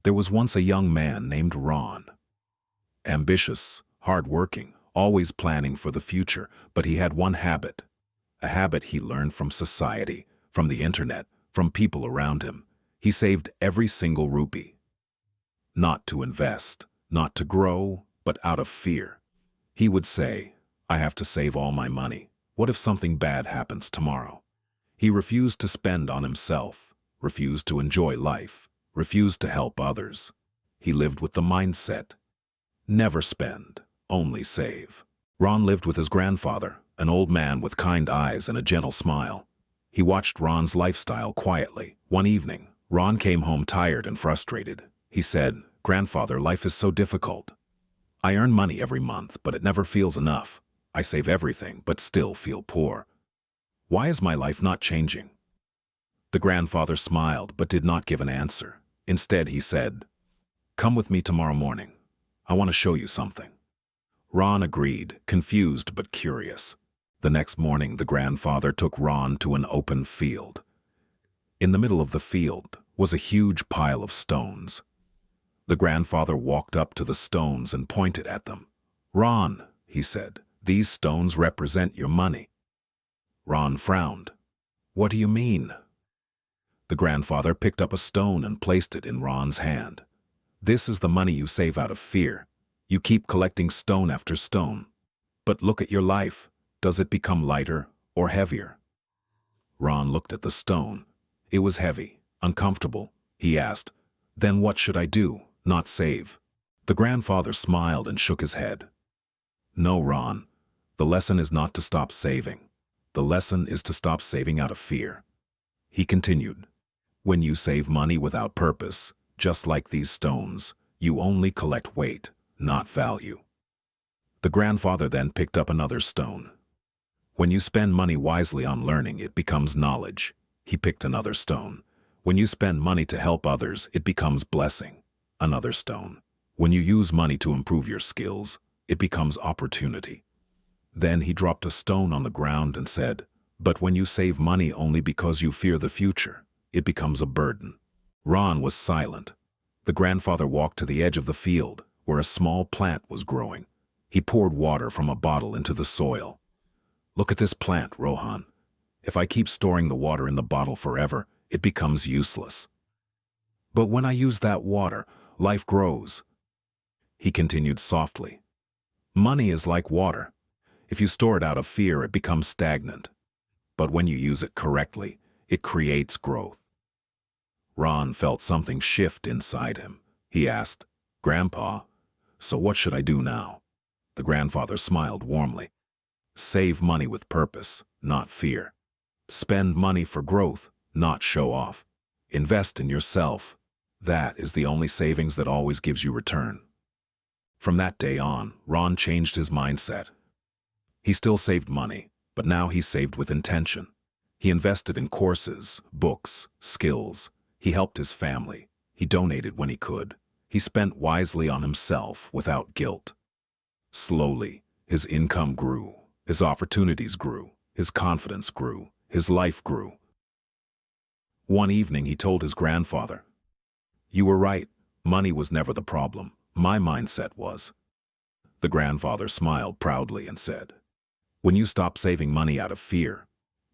There was once a young man named Ron. Ambitious, hard-working, always planning for the future, but he had one habit. A habit he learned from society, from the internet, from people around him. He saved every single rupee. Not to invest, not to grow, but out of fear. He would say, "I have to save all my money. What if something bad happens tomorrow?" He refused to spend on himself, refused to enjoy life, refused to help others. He lived with the mindset, never spend, only save. Ron lived with his grandfather, an old man with kind eyes and a gentle smile. He watched Ron's lifestyle quietly. One evening, Ron came home tired and frustrated. He said, "Grandfather, life is so difficult. I earn money every month, but it never feels enough. I save everything, but still feel poor. Why is my life not changing?" The grandfather smiled but did not give an answer. Instead, he said, "Come with me tomorrow morning. I want to show you something." Ron agreed, confused but curious. The next morning, the grandfather took Ron to an open field. In the middle of the field was a huge pile of stones. The grandfather walked up to the stones and pointed at them. "Ron," he said, "these stones represent your money." Ron frowned. "What do you mean?" The grandfather picked up a stone and placed it in Ron's hand. "This is the money you save out of fear. You keep collecting stone after stone. But look at your life. Does it become lighter or heavier?" Ron looked at the stone. It was heavy, uncomfortable. He asked, "Then what should I do, not save?" The grandfather smiled and shook his head. "No, Ron. The lesson is not to stop saving. The lesson is to stop saving out of fear." He continued, "When you save money without purpose, just like these stones, you only collect weight, not value." The grandfather then picked up another stone. "When you spend money wisely on learning, it becomes knowledge." He picked another stone. "When you spend money to help others, it becomes blessing." Another stone. "When you use money to improve your skills, it becomes opportunity." Then he dropped a stone on the ground and said, "But when you save money only because you fear the future, it becomes a burden." Ron was silent. The grandfather walked to the edge of the field, where a small plant was growing. He poured water from a bottle into the soil. "Look at this plant, Rohan. If I keep storing the water in the bottle forever, it becomes useless. But when I use that water, life grows." He continued softly, "Money is like water. If you store it out of fear, it becomes stagnant. But when you use it correctly, it creates growth." Ron felt something shift inside him. He asked, "Grandpa, so what should I do now?" The grandfather smiled warmly. "Save money with purpose, not fear. Spend money for growth, not show off. Invest in yourself. That is the only savings that always gives you return." From that day on, Ron changed his mindset. He still saved money, but now he saved with intention. He invested in courses, books, skills. He helped his family. He donated when he could. He spent wisely on himself without guilt. Slowly, his income grew. His opportunities grew. His confidence grew. His life grew. One evening, he told his grandfather, "You were right. Money was never the problem. My mindset was." The grandfather smiled proudly and said, "When you stop saving money out of fear,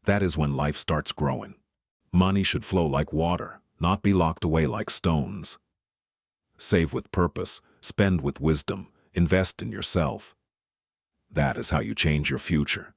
that is when life starts growing. Money should flow like water, not be locked away like stones. Save with purpose, spend with wisdom, invest in yourself. That is how you change your future."